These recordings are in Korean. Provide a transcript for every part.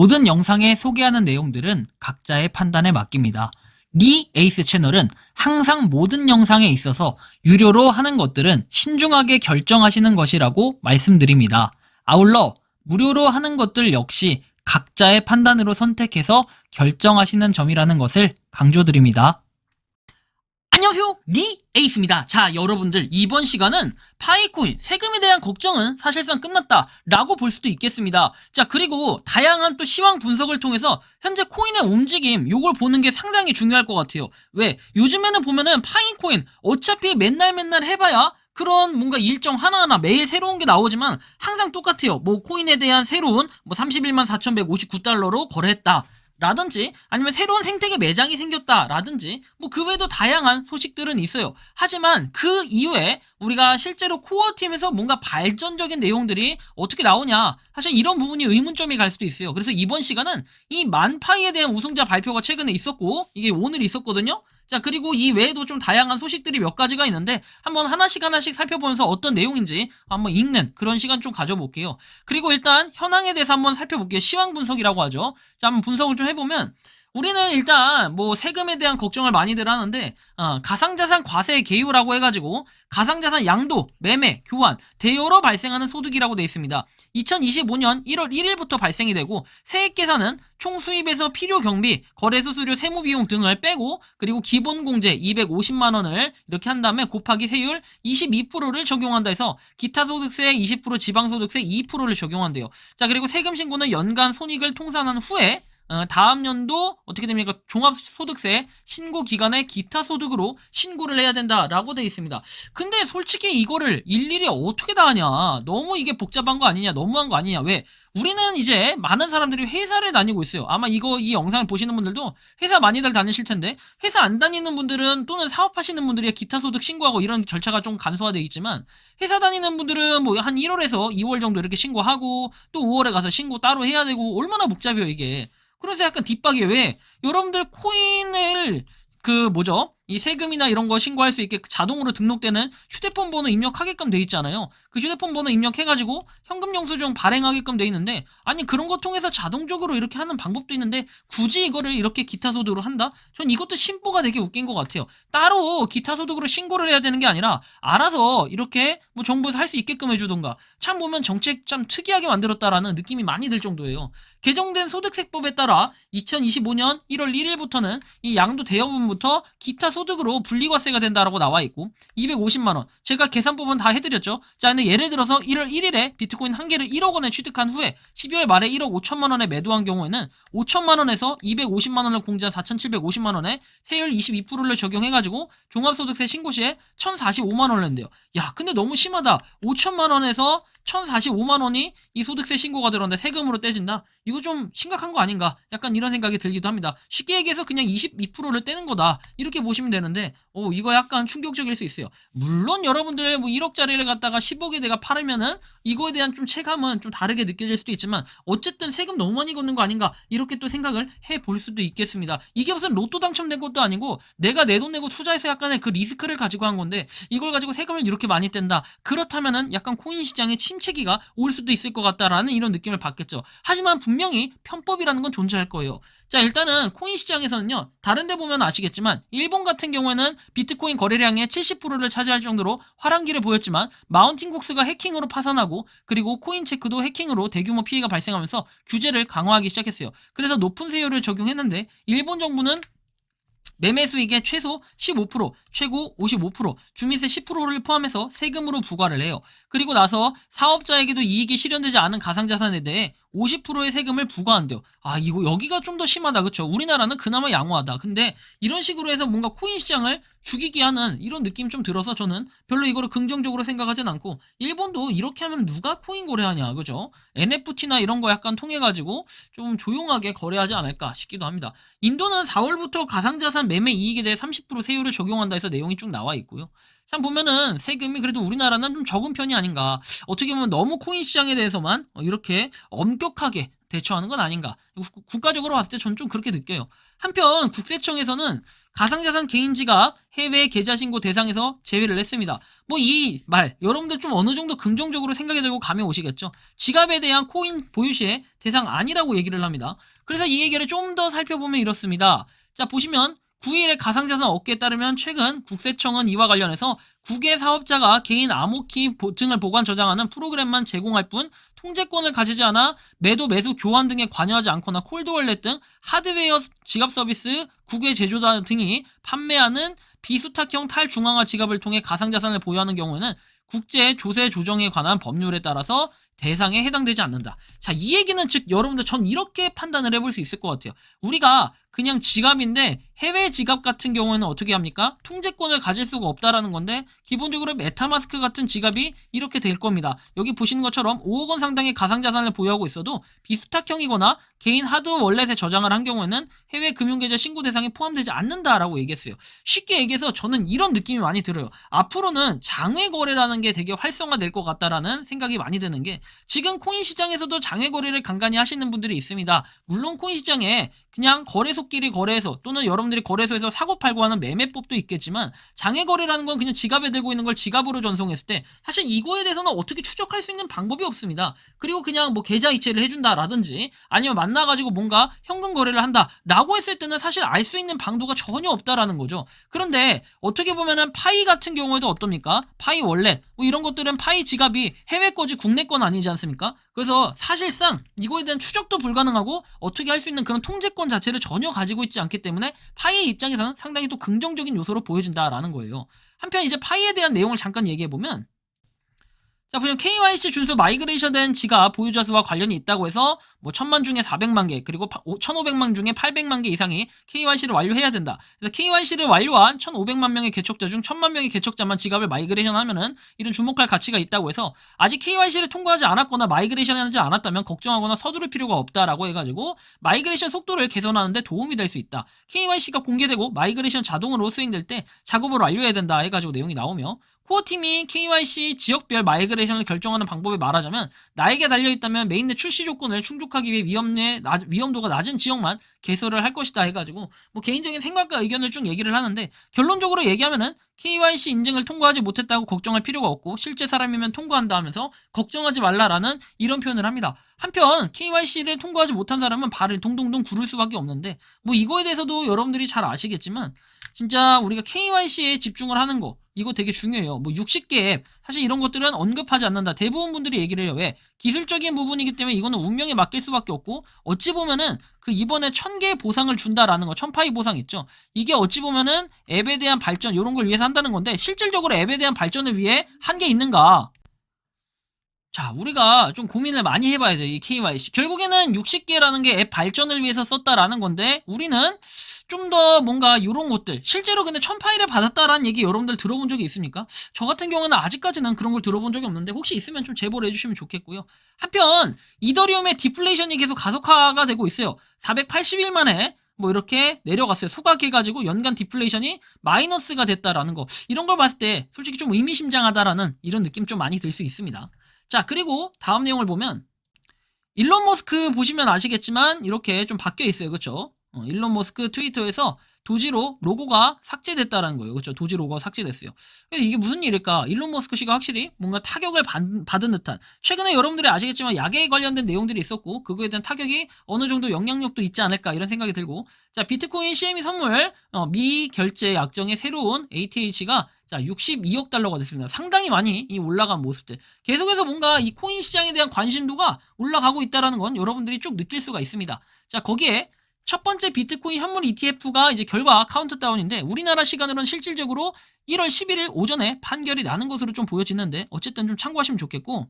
모든 영상에 소개하는 내용들은 각자의 판단에 맡깁니다. 리 에이스 채널은 항상 모든 영상에 있어서 유료로 하는 것들은 신중하게 결정하시는 것이라고 말씀드립니다. 아울러 무료로 하는 것들 역시 각자의 판단으로 선택해서 결정하시는 점이라는 것을 강조드립니다. 안녕하세요, 리 에이스입니다. 자, 여러분들, 이번 시간은 파이코인 세금에 대한 걱정은 사실상 끝났다 라고 볼 수도 있겠습니다. 자, 그리고 다양한 또 시황 분석을 통해서 현재 코인의 움직임 요걸 보는 게 상당히 중요할 것 같아요. 왜? 요즘에는 보면은 파이코인 어차피 맨날 해봐야 그런 뭔가 일정 하나하나 매일 새로운 게 나오지만 항상 똑같아요. 뭐 코인에 대한 새로운 31만 4,159달러로 거래했다 라든지 아니면 새로운 생태계 매장이 생겼다 라든지 뭐 그 외에도 다양한 소식들은 있어요. 하지만 그 이후에 우리가 실제로 코어팀에서 뭔가 발전적인 내용들이 어떻게 나오냐, 사실 이런 부분이 의문점이 갈 수도 있어요. 그래서 이번 시간은 이 만파이에 대한 우승자 발표가 최근에 있었고 이게 오늘 있었거든요. 자, 그리고 이 외에도 좀 다양한 소식들이 몇 가지가 있는데 한번 하나씩 살펴보면서 어떤 내용인지 한번 읽는 그런 시간 좀 가져볼게요. 그리고 일단 현황에 대해서 한번 살펴볼게요. 시황 분석이라고 하죠. 자, 한번 분석을 좀 해보면 우리는 일단 뭐 세금에 대한 걱정을 많이들 하는데 가상자산 과세 개요라고 해가지고 가상자산 양도, 매매, 교환, 대여로 발생하는 소득이라고 되어 있습니다. 2025년 1월 1일부터 발생이 되고 세액 계산은 총 수입에서 필요 경비, 거래 수수료, 세무 비용 등을 빼고 그리고 기본 공제 250만 원을 이렇게 한 다음에 곱하기 세율 22%를 적용한다 해서 기타 소득세 20%, 지방 소득세 2%를 적용한대요. 자, 그리고 세금 신고는 연간 손익을 통산한 후에 다음 연도 어떻게 됩니까? 종합소득세 신고 기간에 기타 소득으로 신고를 해야 된다라고 되어 있습니다. 근데 솔직히 이거를 일일이 어떻게 다 하냐? 너무 이게 복잡한 거 아니냐? 너무한 거 아니냐? 왜? 우리는 이제 많은 사람들이 회사를 다니고 있어요. 아마 이 영상을 보시는 분들도 회사 많이들 다니실 텐데 회사 안 다니는 분들은 또는 사업하시는 분들이 기타 소득 신고하고 이런 절차가 좀 간소화되어 있지만 회사 다니는 분들은 뭐 한 1월에서 2월 정도 이렇게 신고하고 또 5월에 가서 신고 따로 해야 되고 얼마나 복잡해요 이게. 그래서 약간 뒷박이에요. 왜? 여러분들 코인을 이 세금이나 이런 거 신고할 수 있게 자동으로 등록되는 휴대폰 번호 입력하게끔 돼 있잖아요. 그 휴대폰 번호 입력해가지고 현금 영수증 발행하게끔 돼 있는데, 아니 그런 거 통해서 자동적으로 이렇게 하는 방법도 있는데 굳이 이거를 이렇게 기타 소득으로 한다? 전 이것도 심보가 되게 웃긴 것 같아요. 따로 기타 소득으로 신고를 해야 되는 게 아니라 알아서 이렇게 뭐 정부에서 할 수 있게끔 해주던가. 참 보면 정책 참 특이하게 만들었다라는 느낌이 많이 들 정도예요. 개정된 소득세법에 따라 2025년 1월 1일부터는 이 양도 대여분부터 기타 소득으로 분리과세가 된다라고 나와 있고 250만 원. 제가 계산법은 다 해드렸죠. 자, 근데 예를 들어서 1월 1일에 비트코인 한 개를 1억 원에 취득한 후에 12월 말에 1억 5천만 원에 매도한 경우에는 5천만 원에서 250만 원을 공제한 4,750만 원에 세율 22%를 적용해가지고 종합소득세 신고 시에 1,045만 원을 낸대요. 야, 근데 너무 심하다. 5천만 원에서 1,045만 원이 이 소득세 신고가 들었는데 세금으로 떼진다? 이거 좀 심각한 거 아닌가? 약간 이런 생각이 들기도 합니다. 쉽게 얘기해서 그냥 22%를 떼는 거다. 이렇게 보시면 되는데, 이거 약간 충격적일 수 있어요. 물론 여러분들 뭐 1억짜리를 갖다가 10억에 내가 팔으면은 이거에 대한 좀 체감은 좀 다르게 느껴질 수도 있지만, 어쨌든 세금 너무 많이 걷는 거 아닌가? 이렇게 또 생각을 해볼 수도 있겠습니다. 이게 무슨 로또 당첨된 것도 아니고, 내가 내 돈 내고 투자해서 약간의 그 리스크를 가지고 한 건데, 이걸 가지고 세금을 이렇게 많이 뗀다. 그렇다면은 약간 코인 시장에 침체기가 올 수도 있을 것 같다라는 이런 느낌을 받겠죠. 하지만 분명히 편법이라는 건 존재할 거예요. 자, 일단은 코인 시장에서는요, 다른 데 보면 아시겠지만 일본 같은 경우에는 비트코인 거래량의 70%를 차지할 정도로 화랑기를 보였지만 마운틴곡스가 해킹으로 파산하고 그리고 코인체크도 해킹으로 대규모 피해가 발생하면서 규제를 강화하기 시작했어요. 그래서 높은 세율을 적용했는데 일본 정부는 매매 수익의 최소 15%, 최고 55%, 주민세 10%를 포함해서 세금으로 부과를 해요. 그리고 나서 사업자에게도 이익이 실현되지 않은 가상자산에 대해 50%의 세금을 부과한대요. 아, 이거 여기가 좀 더 심하다. 그쵸? 우리나라는 그나마 양호하다. 근데 이런 식으로 해서 뭔가 코인 시장을 죽이게 하는 이런 느낌 좀 들어서 저는 별로 이거를 긍정적으로 생각하진 않고, 일본도 이렇게 하면 누가 코인 거래하냐, 그죠? NFT나 이런 거 약간 통해가지고 좀 조용하게 거래하지 않을까 싶기도 합니다. 인도는 4월부터 가상자산 매매 이익에 대해 30% 세율을 적용한다 해서 내용이 쭉 나와 있고요. 참 보면은 세금이 그래도 우리나라는 좀 적은 편이 아닌가. 어떻게 보면 너무 코인 시장에 대해서만 이렇게 엄격하게 대처하는 건 아닌가. 국가적으로 봤을 때 전 좀 그렇게 느껴요. 한편 국세청에서는 가상자산 개인 지갑 해외 계좌 신고 대상에서 제외를 했습니다. 뭐 이 말 여러분들 좀 어느 정도 긍정적으로 생각이 들고 감이 오시겠죠. 지갑에 대한 코인 보유 시에 대상 아니라고 얘기를 합니다. 그래서 이 얘기를 좀 더 살펴보면 이렇습니다. 자, 보시면 9일의 가상자산 업계에 따르면 최근 국세청은 이와 관련해서 국외 사업자가 개인 암호키 등을 보관 저장하는 프로그램만 제공할 뿐 통제권을 가지지 않아 매도 매수 교환 등에 관여하지 않거나 콜드월렛 등 하드웨어 지갑 서비스 국외 제조자 등이 판매하는 비수탁형 탈중앙화 지갑을 통해 가상자산을 보유하는 경우에는 국제 조세 조정에 관한 법률에 따라서 대상에 해당되지 않는다. 자, 이 얘기는 즉 여러분들 전 이렇게 판단을 해볼 수 있을 것 같아요. 우리가 그냥 지갑인데 해외 지갑 같은 경우에는 어떻게 합니까? 통제권을 가질 수가 없다라는 건데 기본적으로 메타마스크 같은 지갑이 이렇게 될 겁니다. 여기 보시는 것처럼 5억 원 상당의 가상자산을 보유하고 있어도 비수탁형이거나 개인 하드 월렛에 저장을 한 경우에는 해외 금융계좌 신고 대상에 포함되지 않는다라고 얘기했어요. 쉽게 얘기해서 저는 이런 느낌이 많이 들어요. 앞으로는 장외 거래라는 게 되게 활성화될 것 같다라는 생각이 많이 드는 게 지금 코인 시장에서도 장외 거래를 간간히 하시는 분들이 있습니다. 물론 코인 시장에 그냥 거래소끼리 거래해서 또는 여러분들이 거래소에서 사고 팔고 하는 매매법도 있겠지만 장외 거래라는 건 그냥 지갑에 들고 있는 걸 지갑으로 전송했을 때 사실 이거에 대해서는 어떻게 추적할 수 있는 방법이 없습니다. 그리고 그냥 뭐 계좌 이체를 해준다라든지 아니면 만나가지고 뭔가 현금 거래를 한다라고 했을 때는 사실 알 수 있는 방도가 전혀 없다라는 거죠. 그런데 어떻게 보면은 파이 같은 경우에도 어떻습니까? 파이 월렛 뭐 이런 것들은 파이 지갑이 해외 거지 국내 건 아니지 않습니까? 그래서 사실상 이거에 대한 추적도 불가능하고 어떻게 할 수 있는 그런 통제권 자체를 전혀 가지고 있지 않기 때문에 파이의 입장에서는 상당히 또 긍정적인 요소로 보여진다라는 거예요. 한편 이제 파이에 대한 내용을 잠깐 얘기해보면 자, 보시면 KYC 준수 마이그레이션된 지갑 보유자 수와 관련이 있다고 해서 뭐 1000만 중에 400만 개 그리고 1500만 중에 800만 개 이상이 KYC를 완료해야 된다. 그래서 KYC를 완료한 1500만 명의 개척자 중 1000만 명의 개척자만 지갑을 마이그레이션 하면은 이런 주목할 가치가 있다고 해서 아직 KYC를 통과하지 않았거나 마이그레이션 하지 않았다면 걱정하거나 서두를 필요가 없다라고 해가지고 마이그레이션 속도를 개선하는 데 도움이 될 수 있다. KYC가 공개되고 마이그레이션 자동으로 수행될 때 작업을 완료해야 된다 해가지고 내용이 나오며 코어팀이 KYC 지역별 마이그레이션을 결정하는 방법을 말하자면 나에게 달려있다면 메인넷 출시 조건을 충족하기 위해 위험도가 낮은 지역만 개설을 할 것이다 해가지고 뭐 개인적인 생각과 의견을 쭉 얘기를 하는데 결론적으로 얘기하면은 KYC 인증을 통과하지 못했다고 걱정할 필요가 없고 실제 사람이면 통과한다 하면서 걱정하지 말라라는 이런 표현을 합니다. 한편 KYC를 통과하지 못한 사람은 발을 동동동 구를 수밖에 없는데 뭐 이거에 대해서도 여러분들이 잘 아시겠지만 진짜 우리가 KYC에 집중을 하는 거 이거 되게 중요해요. 뭐 60개 앱 사실 이런 것들은 언급하지 않는다. 대부분 분들이 얘기를 해요. 왜? 기술적인 부분이기 때문에 이거는 운명에 맡길 수밖에 없고 어찌 보면은 그 이번에 1000개 보상을 준다라는 거 1000파이 보상 있죠. 이게 어찌 보면은 앱에 대한 발전 이런 걸 위해서 한다는 건데 실질적으로 앱에 대한 발전을 위해 한 게 있는가? 자, 우리가 좀 고민을 많이 해봐야 돼요. 이 KYC. 결국에는 60개라는 게 앱 발전을 위해서 썼다라는 건데 우리는 좀 더 뭔가 이런 것들 실제로 근데 1000파일을 받았다라는 얘기 여러분들 들어본 적이 있습니까? 저 같은 경우는 아직까지는 그런 걸 들어본 적이 없는데 혹시 있으면 좀 제보를 해주시면 좋겠고요. 한편 이더리움의 디플레이션이 계속 가속화가 되고 있어요. 480일 만에 뭐 이렇게 내려갔어요. 소각해가지고 연간 디플레이션이 마이너스가 됐다라는 거 이런 걸 봤을 때 솔직히 좀 의미심장하다라는 이런 느낌 좀 많이 들 수 있습니다. 자, 그리고 다음 내용을 보면 일론 머스크 보시면 아시겠지만 이렇게 좀 바뀌어 있어요. 그렇죠? 일론 머스크 트위터에서 도지로 로고가 삭제됐다라는 거예요. 그렇죠? 도지 로고가 삭제됐어요. 그래서 이게 무슨 일일까? 일론 머스크 씨가 확실히 뭔가 타격을 받은 듯한 최근에 여러분들이 아시겠지만 약에 관련된 내용들이 있었고 그거에 대한 타격이 어느 정도 영향력도 있지 않을까 이런 생각이 들고 자 비트코인 CME 선물 미결제 약정의 새로운 ATH가 자 62억 달러가 됐습니다. 상당히 많이 이 올라간 모습들 계속해서 뭔가 이 코인 시장에 대한 관심도가 올라가고 있다는 건 여러분들이 쭉 느낄 수가 있습니다. 자 거기에 첫 번째 비트코인 현물 ETF가 이제 결과 카운트다운인데 우리나라 시간으로는 실질적으로 1월 11일 오전에 판결이 나는 것으로 좀 보여지는데 어쨌든 좀 참고하시면 좋겠고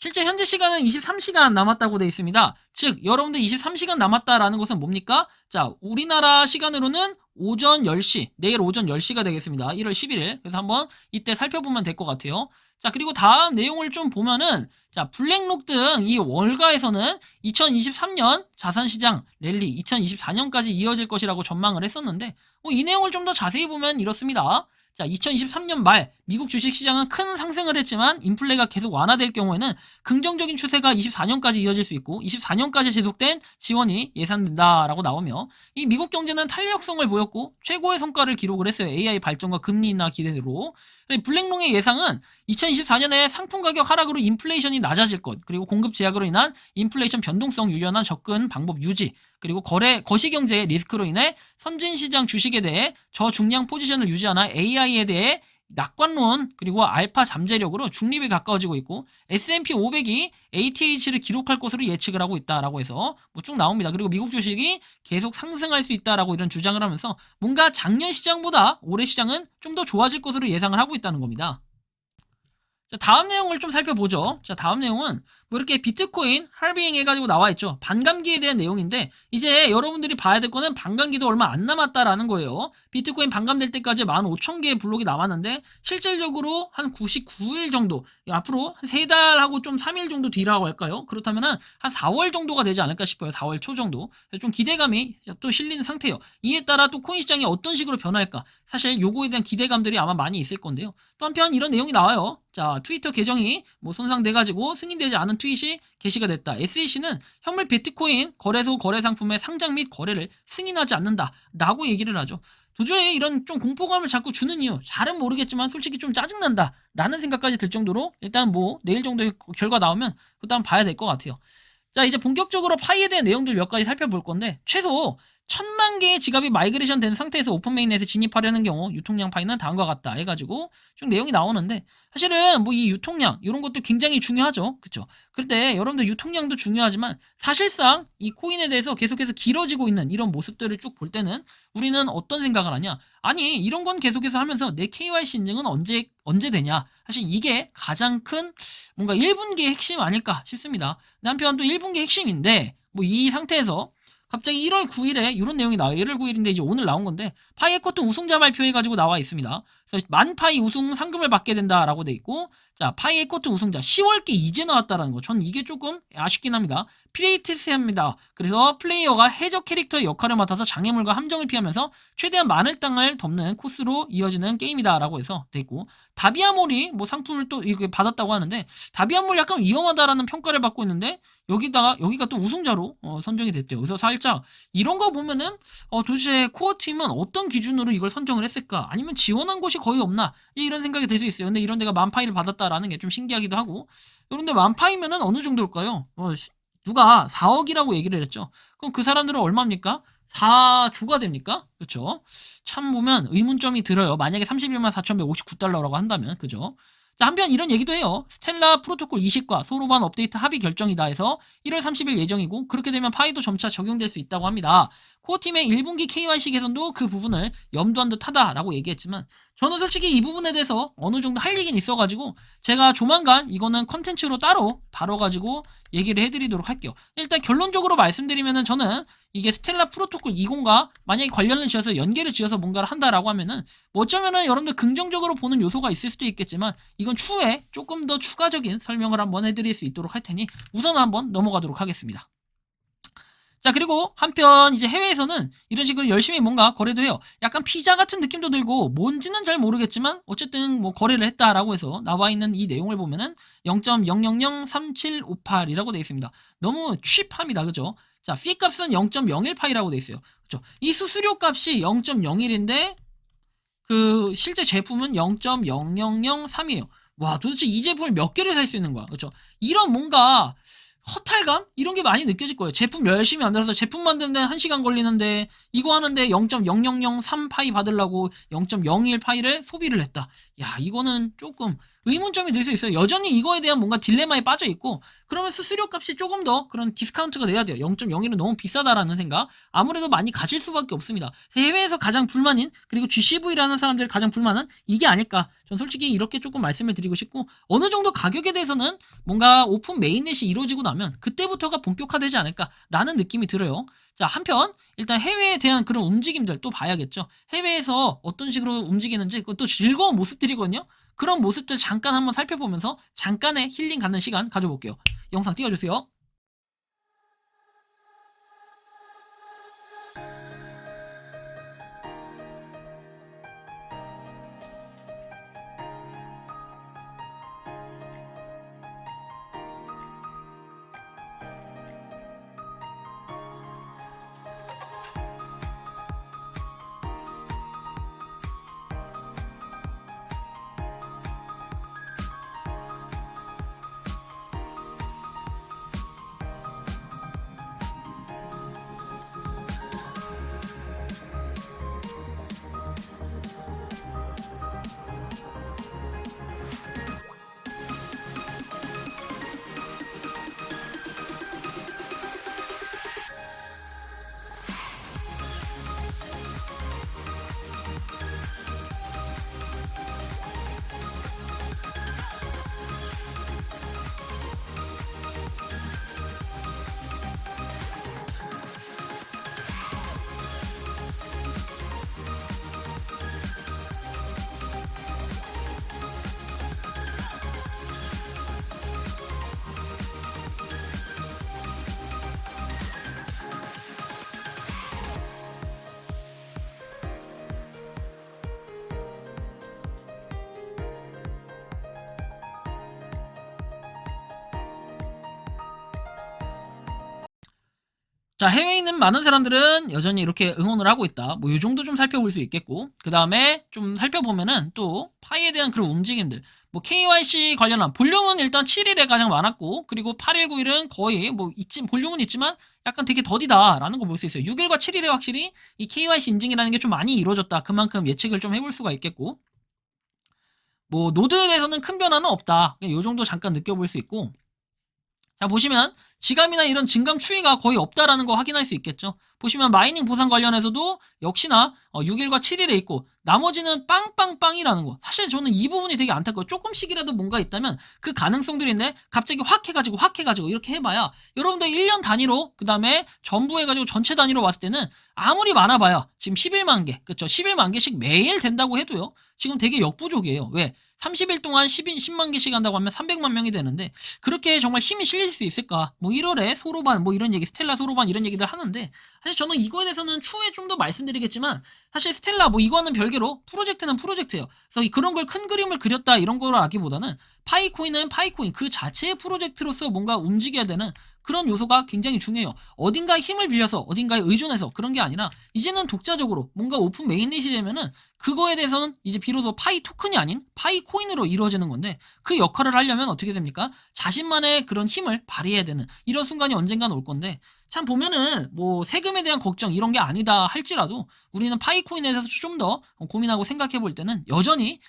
실제 현재 시간은 23시간 남았다고 되어 있습니다. 즉 여러분들 23시간 남았다라는 것은 뭡니까? 자 우리나라 시간으로는 오전 10시 내일 오전 10시가 되겠습니다. 1월 11일 그래서 한번 이때 살펴보면 될 것 같아요. 자 그리고 다음 내용을 좀 보면은 자 블랙록 등 이 월가에서는 2023년 자산시장 랠리 2024년까지 이어질 것이라고 전망을 했었는데 이 내용을 좀 더 자세히 보면 이렇습니다. 자, 2023년 말 미국 주식시장은 큰 상승을 했지만 인플레가 계속 완화될 경우에는 긍정적인 추세가 24년까지 이어질 수 있고 24년까지 지속된 지원이 예상된다라고 나오며 이 미국 경제는 탄력성을 보였고 최고의 성과를 기록을 했어요. AI 발전과 금리 인하 기대로. 블랙롱의 예상은 2024년에 상품 가격 하락으로 인플레이션이 낮아질 것, 그리고 공급 제약으로 인한 인플레이션 변동성 유연한 접근 방법 유지, 그리고 거시경제의 리스크로 인해 선진시장 주식에 대해 저중량 포지션을 유지하나 AI에 대해 낙관론 그리고 알파 잠재력으로 중립에 가까워지고 있고 S&P 500이 ATH를 기록할 것으로 예측을 하고 있다라고 해서 뭐 쭉 나옵니다. 그리고 미국 주식이 계속 상승할 수 있다라고 이런 주장을 하면서 뭔가 작년 시장보다 올해 시장은 좀 더 좋아질 것으로 예상을 하고 있다는 겁니다. 자, 다음 내용을 좀 살펴보죠. 자, 다음 내용은 뭐 이렇게 비트코인 할빙 해가지고 나와 있죠. 반감기에 대한 내용인데 이제 여러분들이 봐야 될 거는 반감기도 얼마 안 남았다라는 거예요. 비트코인 반감될 때까지 15,000개의 블록이 남았는데 실질적으로 한 99일 정도, 앞으로 한 3달하고 좀 3일 정도 뒤라고 할까요? 그렇다면은 한 4월 정도가 되지 않을까 싶어요. 4월 초 정도. 좀 기대감이 또 실리는 상태예요. 이에 따라 또 코인 시장이 어떤 식으로 변할까? 사실 요거에 대한 기대감들이 아마 많이 있을 건데요. 또 한편 이런 내용이 나와요. 자, 트위터 계정이 뭐 손상돼가지고 승인되지 않은 트윗이 게시가 됐다. SEC는 현물 비트코인 거래소 거래 상품의 상장 및 거래를 승인하지 않는다라고 얘기를 하죠. 도저히 이런 좀 공포감을 자꾸 주는 이유 잘은 모르겠지만 솔직히 좀 짜증난다 라는 생각까지 들 정도로 일단 뭐 내일 정도의 결과 나오면 그다음 봐야 될 것 같아요. 자, 이제 본격적으로 파이에 대한 내용들 몇 가지 살펴볼 건데 최소 1000만 개의 지갑이 마이그레이션 된 상태에서 오픈메인넷에 진입하려는 경우 유통량 파이는 다음과 같다 해가지고 쭉 내용이 나오는데 사실은 뭐 이 유통량 이런 것도 굉장히 중요하죠. 그쵸? 그런데 여러분들 유통량도 중요하지만 사실상 이 코인에 대해서 계속해서 길어지고 있는 이런 모습들을 쭉 볼 때는 우리는 어떤 생각을 하냐? 아니 이런 건 계속해서 하면서 내 KYC 인증은 언제 되냐? 사실 이게 가장 큰 뭔가 1분기의 핵심 아닐까 싶습니다. 한편 또 1분기 핵심인데 뭐 이 상태에서 갑자기 1월 9일에 이런 내용이 나와요. 1월 9일인데 이제 오늘 나온 건데 파이 에코트 우승자 발표해가지고 나와 있습니다. 그래서 만 파이 우승 상금을 받게 된다라고 돼 있고 자 파이 에코트 우승자 10월께 이제 나왔다라는 거. 전 이게 조금 아쉽긴 합니다. 피레이티스입니다. 그래서 플레이어가 해적 캐릭터의 역할을 맡아서 장애물과 함정을 피하면서 최대한 많은 땅을 덮는 코스로 이어지는 게임이다라고 해서 돼 있고 다비아몰이 뭐 상품을 또 이렇게 받았다고 하는데 다비아몰 약간 위험하다라는 평가를 받고 있는데 여기가 또 우승자로 선정이 됐대요. 그래서 살짝 이런 거 보면은 도대체 코어 팀은 어떤 기준으로 이걸 선정을 했을까? 아니면 지원한 곳이 거의 없나? 이런 생각이 들 수 있어요. 근데 이런 데가 만파이를 받았다라는 게 좀 신기하기도 하고. 그런데 만파이면은 어느 정도일까요? 누가 4억이라고 얘기를 했죠. 그럼 그 사람들은 얼마입니까? 4조가 됩니까? 그렇죠? 참 보면 의문점이 들어요. 만약에 31만 4,159달러라고 한다면 그죠? 자, 한편 이런 얘기도 해요. 스텔라 프로토콜 20과 소로반 업데이트 합의 결정이다 해서 1월 30일 예정이고 그렇게 되면 파이도 점차 적용될 수 있다고 합니다. 코어팀의 1분기 KYC 개선도 그 부분을 염두한 듯하다라고 얘기했지만 저는 솔직히 이 부분에 대해서 어느 정도 할 얘기는 있어가지고 제가 조만간 이거는 컨텐츠로 따로 다뤄가지고 얘기를 해드리도록 할게요. 일단 결론적으로 말씀드리면은 저는 이게 스텔라 프로토콜 20과 만약에 관련을 지어서 연계를 지어서 뭔가를 한다라고 하면은 뭐 어쩌면은 여러분들 긍정적으로 보는 요소가 있을 수도 있겠지만 이건 추후에 조금 더 추가적인 설명을 한번 해드릴 수 있도록 할 테니 우선 한번 넘어가도록 하겠습니다. 자, 그리고 한편 이제 해외에서는 이런 식으로 열심히 뭔가 거래도 해요. 약간 피자 같은 느낌도 들고 뭔지는 잘 모르겠지만 어쨌든 뭐 거래를 했다라고 해서 나와 있는 이 내용을 보면은 0.0003758이라고 되어 있습니다. 너무 취합니다. 그죠? 자, 피 값은 0.01파이라고 되어 있어요. 그죠? 이 수수료 값이 0.01인데 그 실제 제품은 0.0003이에요. 와, 도대체 이 제품을 몇 개를 살 수 있는 거야. 그렇죠? 이런 뭔가 허탈감? 이런 게 많이 느껴질 거예요. 제품 열심히 만들어서 제품 만드는 데 1시간 걸리는데 이거 하는데 0.0003파이 받으려고 0.01파이를 소비를 했다. 야, 이거는 조금 의문점이 들 수 있어요. 여전히 이거에 대한 뭔가 딜레마에 빠져 있고 그러면 수수료 값이 조금 더 그런 디스카운트가 돼야 돼요. 0.01은 너무 비싸다라는 생각 아무래도 많이 가질 수밖에 없습니다. 해외에서 가장 불만인 그리고 GCV라는 사람들이 가장 불만은 이게 아닐까. 전 솔직히 이렇게 조금 말씀을 드리고 싶고 어느 정도 가격에 대해서는 뭔가 오픈 메인넷이 이루어지고 나면 그때부터가 본격화되지 않을까라는 느낌이 들어요. 자, 한편 일단 해외에 대한 그런 움직임들 또 봐야겠죠. 해외에서 어떤 식으로 움직이는지 그것도 즐거운 모습들이거든요. 그런 모습들 잠깐 한번 살펴보면서 잠깐의 힐링 갖는 시간 가져볼게요. 영상 띄워주세요. 자, 해외에 있는 많은 사람들은 여전히 이렇게 응원을 하고 있다. 뭐, 요 정도 좀 살펴볼 수 있겠고, 그 다음에 좀 살펴보면은 또 파이에 대한 그런 움직임들. 뭐, KYC 관련한 볼륨은 일단 7일에 가장 많았고, 그리고 8일, 9일은 거의 뭐, 볼륨은 있지만 약간 되게 더디다라는 거 볼 수 있어요. 6일과 7일에 확실히 이 KYC 인증이라는 게 좀 많이 이루어졌다. 그만큼 예측을 좀 해볼 수가 있겠고, 뭐, 노드에 대해서는 큰 변화는 없다. 요 정도 잠깐 느껴볼 수 있고, 자, 보시면 지감이나 이런 증감 추이가 거의 없다라는 거 확인할 수 있겠죠. 보시면 마이닝 보상 관련해서도 역시나 6일과 7일에 있고 나머지는 빵빵빵이라는 거. 사실 저는 이 부분이 되게 안타까워요. 조금씩이라도 뭔가 있다면 그 가능성들이 있는데 갑자기 확 해가지고 이렇게 해봐야 여러분들 1년 단위로 그 다음에 전부 해가지고 전체 단위로 봤을 때는 아무리 많아봐야 지금 11만 개, 그쵸? 11만 개씩 매일 된다고 해도요. 지금 되게 역부족이에요. 왜? 30일 동안 10만 개씩 한다고 하면 300만 명이 되는데 그렇게 정말 힘이 실릴 수 있을까? 뭐 1월에 소로반 뭐 이런 얘기, 스텔라 소로반 이런 얘기들 하는데 사실 저는 이거에 대해서는 추후에 좀 더 말씀드리겠지만 사실 스텔라 뭐 이거는 별개로 프로젝트는 프로젝트예요. 그래서 그런 걸 큰 그림을 그렸다 이런 걸 하기보다는 파이코인은 파이코인 그 자체의 프로젝트로서 뭔가 움직여야 되는 그런 요소가 굉장히 중요해요. 어딘가에 힘을 빌려서 어딘가에 의존해서 그런 게 아니라 이제는 독자적으로 뭔가 오픈 메인넷이 되면은 그거에 대해서는 이제 비로소 파이 토큰이 아닌 파이 코인으로 이루어지는 건데 그 역할을 하려면 어떻게 됩니까? 자신만의 그런 힘을 발휘해야 되는 이런 순간이 언젠간 올 건데 참 보면은 뭐 세금에 대한 걱정 이런 게 아니다 할지라도 우리는 파이 코인에 대해서 좀 더 고민하고 생각해 볼 때는 여전히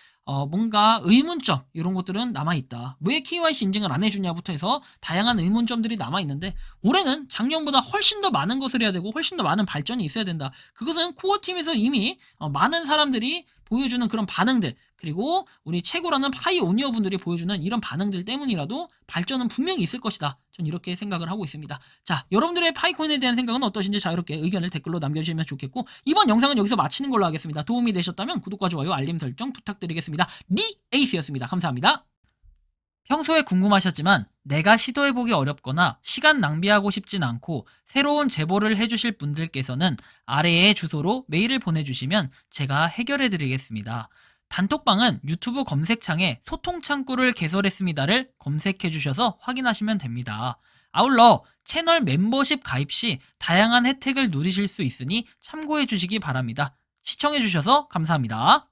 뭔가 의문점 이런 것들은 남아있다. 왜 KYC 인증을 안 해주냐부터 해서 다양한 의문점들이 남아있는데 올해는 작년보다 훨씬 더 많은 것을 해야 되고 훨씬 더 많은 발전이 있어야 된다. 그것은 코어팀에서 이미 많은 사람들이 보여주는 그런 반응들 그리고 우리 최고라는 파이오니어 분들이 보여주는 이런 반응들 때문이라도 발전은 분명히 있을 것이다. 전 이렇게 생각을 하고 있습니다. 자, 여러분들의 파이코인에 대한 생각은 어떠신지 자유롭게 의견을 댓글로 남겨주시면 좋겠고 이번 영상은 여기서 마치는 걸로 하겠습니다. 도움이 되셨다면 구독과 좋아요, 알림 설정 부탁드리겠습니다. 에이스였습니다. 감사합니다. 평소에 궁금하셨지만 내가 시도해보기 어렵거나 시간 낭비하고 싶진 않고 새로운 제보를 해주실 분들께서는 아래의 주소로 메일을 보내주시면 제가 해결해드리겠습니다. 단톡방은 유튜브 검색창에 소통창구를 개설했습니다를 검색해주셔서 확인하시면 됩니다. 아울러 채널 멤버십 가입 시 다양한 혜택을 누리실 수 있으니 참고해주시기 바랍니다. 시청해주셔서 감사합니다.